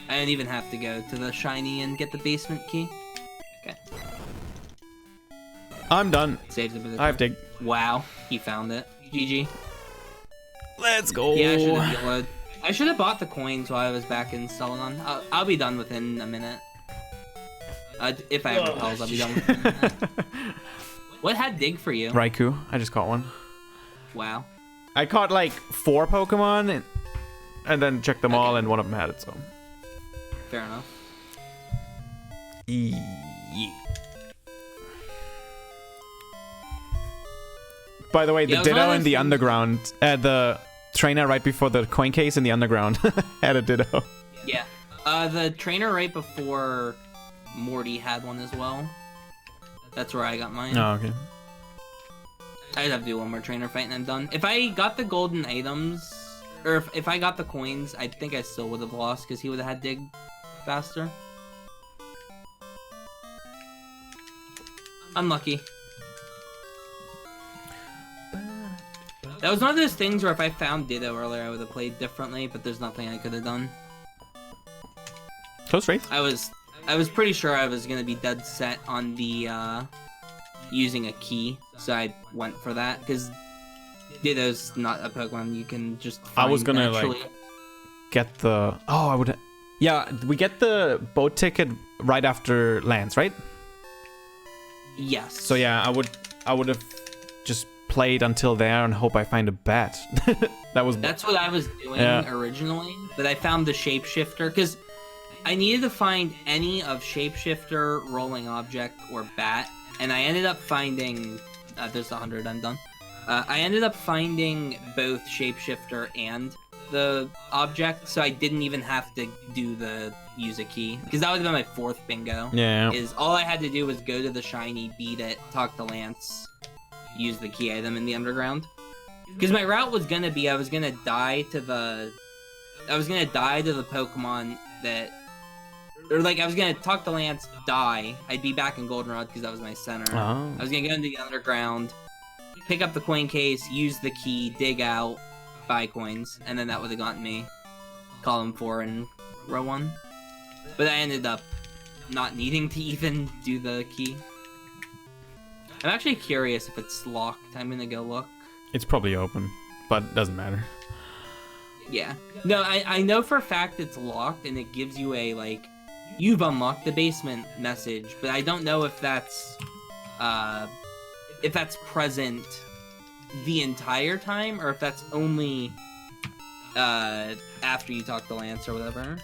I don't even have to go to the shiny and get the basement key. Okay. I'm done. Saved it. I have Dig. Wow, he found it. GG. Let's go. Yeah, I should have bought the coins while I was back in Celadon. I'll be done within a minute. If I have repels, I'll be done within a minute. What had Dig for you? Raikou. I just caught one. Wow. I caught like 4 Pokemon and then checked them all, and one of them had it, so. Fair enough. Yeah. By the way, the Ditto in the underground, the trainer right before the coin case in the underground had a Ditto. Yeah. The trainer right before Morty had one as well. That's where I got mine. Oh, okay. I'd have to do one more trainer fight and I'm done. If I got the golden items, or if I got the coins, I think I still would have lost because he would have had dig faster. Unlucky. That was one of those things where if I found Ditto earlier, I would have played differently, but there's nothing I could have done. Close race. I was pretty sure I was gonna be dead set on the using a key, so I went for that because Ditto's not a Pokemon you can just find I was gonna naturally. like get the. Oh, I would. Yeah, we get the boat ticket right after Lance, right? Yes. So yeah, I would have just played until there and hope I find a bat. That's what I was doing originally, but I found the shapeshifter because I needed to find any of shapeshifter, rolling object, or bat, and I ended up finding. There's 100. I'm done. I ended up finding both shapeshifter and the object, so I didn't even have to do the use a key because that would have been my 4th bingo. Yeah. Is all I had to do was go to the shiny, beat it, talk to Lance, use the key item in the underground. Because my route was gonna be I was gonna die to the Pokemon that, or like I was gonna talk to Lance, die. I'd be back in Goldenrod because that was my center. Oh. I was gonna go into the underground, pick up the coin case, use the key, dig out, buy coins, and then that would have gotten me column 4 and row 1. But I ended up not needing to even do the key. I'm actually curious if it's locked. I'm gonna go look. It's probably open, but it doesn't matter. Yeah. No, I know for a fact it's locked, and it gives you a, like, you've unlocked the basement message, but I don't know if that's present the entire time, or if that's only after you talk to Lance or whatever.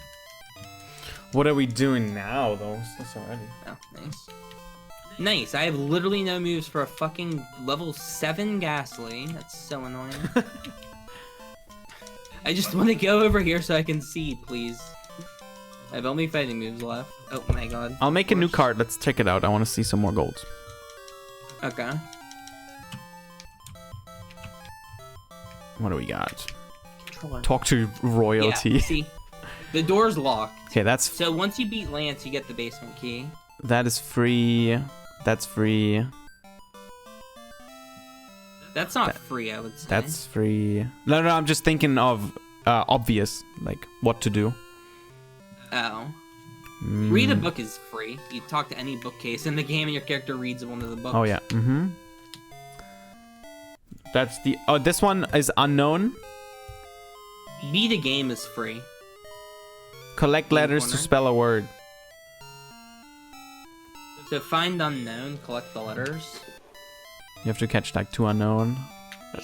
What are we doing now, though? That's already. Oh, nice. Nice. I have literally no moves for a fucking level 7 Ghastly. That's so annoying. I just want to go over here so I can see, please. I have only fighting moves left. Oh my god. I'll make a new card. Let's check it out. I want to see some more golds. Okay. What do we got? Controller. Talk to royalty. Yeah, see, the door's locked. Okay, that's So once you beat Lance, you get the basement key. that is free. That's free. That's not free, I would say. That's free. No, I'm just thinking of obvious, like what to do. Oh. Read a book is free. You talk to any bookcase in the game and your character reads one of the books. Oh yeah. Mm-hmm. That's the. Oh, this one is unknown. Beat a game is free. Collect letters to spell a word. So find unknown, collect the letters. You have to catch like 2 unknown.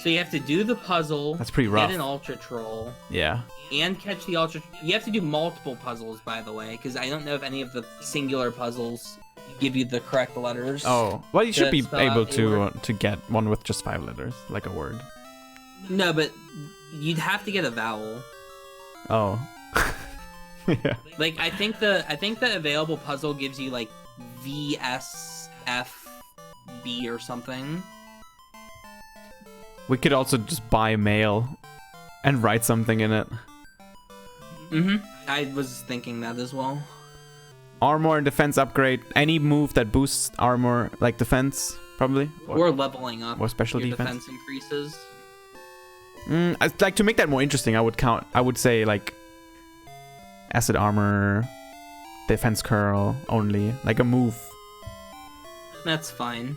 So you have to do the puzzle. That's pretty rough. Get an Ultra Troll. Yeah. And catch the Ultra... You have to do multiple puzzles, by the way, because I don't know if any of the singular puzzles give you the correct letters. Oh, well, you should be able to get one with just 5 letters, like a word. No, but you'd have to get a vowel. Oh. Yeah. Like, I think the available puzzle gives you, like, VSFB or something. We could also just buy mail and write something in it. Mm-hmm. I was thinking that as well. Armor and defense upgrade. Any move that boosts armor, like defense, probably. Or leveling up. Or special your defense. increases. Like to make that more interesting, I would say like acid armor, defense curl only, like a move. That's fine.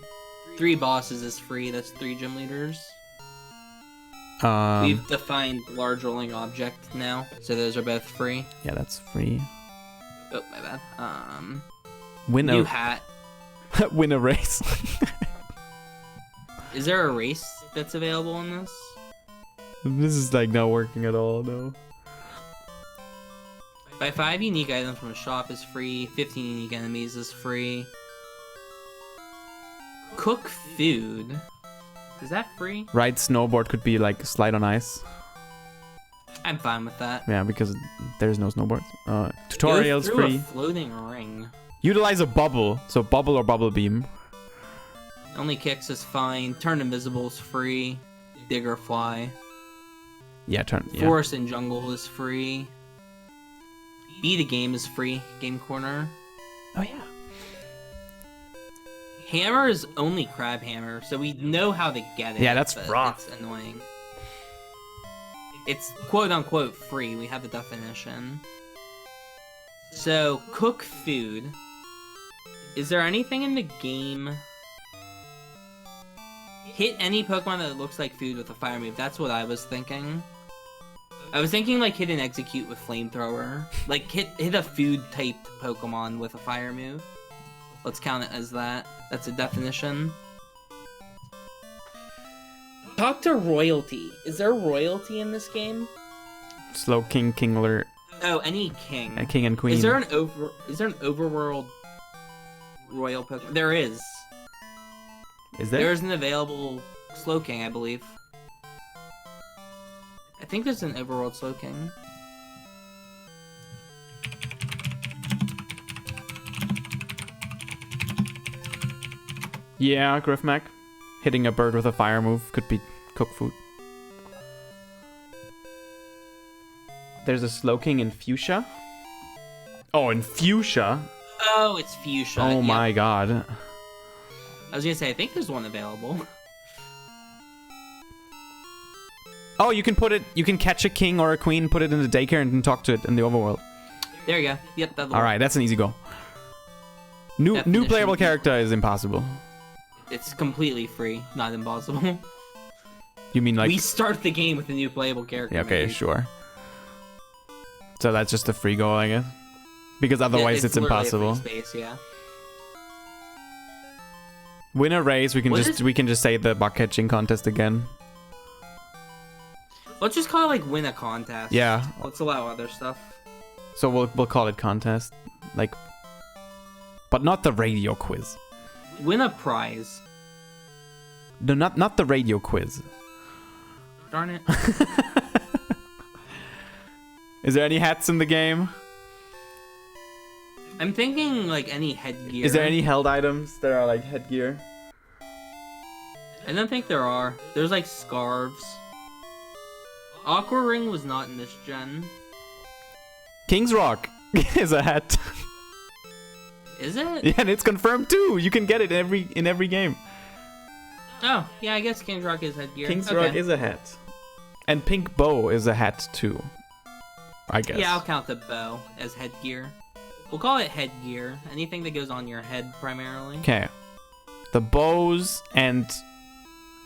3 bosses is free. That's 3 gym leaders. We've defined large rolling object now, so those are both free. Yeah, that's free. Oh, my bad. Win new a hat. win a race. Is there a race that's available in this? This is like not working at all, no. Buy 5 unique items from a shop is free. 15 unique enemies is free. Cook food. Is that free? Ride snowboard could be like slide on ice. I'm fine with that. Yeah, because there's no snowboards. Go Tutorials through free. a floating ring. Utilize a bubble. So bubble or bubble beam. Only kicks is fine. Turn invisible is free. Dig or fly. Yeah, yeah. Forest and jungle is free. Beat a game is free. Game corner. Oh yeah. Hammer is only crab hammer, so we know how to get it. Yeah, that's but rough. It's annoying. It's quote unquote free. We have the definition. So cook food. Is there anything in the game? Hit any Pokemon that looks like food with a fire move. That's what I was thinking. I was thinking like hit and execute with flamethrower. Like hit a food typed Pokemon with a fire move. Let's count it as that. That's a definition. Talk to royalty. Is there royalty in this game? Slow King, Kingler. Oh, any king. A king and queen. Is there an overworld royal Pokemon? There is. Is there? There is an available Slowking, I believe. I think there's an overworld Slowking. Yeah, Griffmack. Hitting a bird with a fire move could be cook food. There's a Slowking in Fuchsia. Oh, in Fuchsia? Oh, it's Fuchsia. Oh yep. my god. I was gonna say, I think there's one available. Oh, you can catch a king or a queen, put it in the daycare, and then talk to it in the overworld. There you go. Yep, that'll Alright, that's an easy goal. New playable character is impossible. It's completely free, not impossible. You mean like... We start the game with a new playable character. Yeah, okay, maybe. sure. So that's just a free goal, I guess. Because otherwise it's literally a impossible. free space, yeah. Win a race, we can just say the bug catching contest again. Let's just call it like win a contest. Yeah. Let's allow other stuff. So we'll call it contest. Like, but not the radio quiz. Win a prize. No, not the radio quiz. Darn it. Is there any hats in the game? I'm thinking like any headgear. Is there any held items that are like headgear? I don't think there are. There's like scarves. Aqua Ring was not in this gen. King's Rock is a hat. Is it? Yeah, and it's confirmed too. You can get it in every game. Oh, yeah, I guess King's Rock is headgear. King's Rock is a hat. And Pink Bow is a hat too. I guess. Yeah, I'll count the bow as headgear. We'll call it headgear. Anything that goes on your head primarily. Okay. The bows and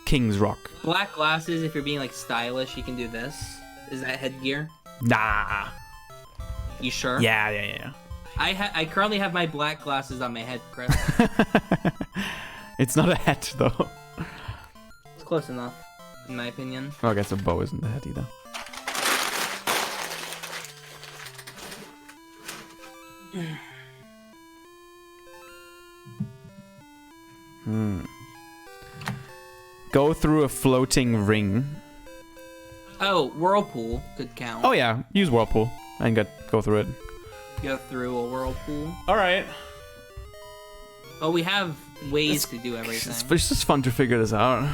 King's Rock. Black glasses, if you're being like stylish, you can do this. Is that headgear? Nah. You sure? Yeah. I currently have my black glasses on my head, Chris. It's not a hat though. It's close enough, in my opinion. Well, I guess a bow isn't a hat either. Go through a floating ring. Oh, whirlpool could count. Oh yeah, use whirlpool and go through it. Go through a whirlpool. All right. Oh, we have ways to do everything. It's just fun to figure this out.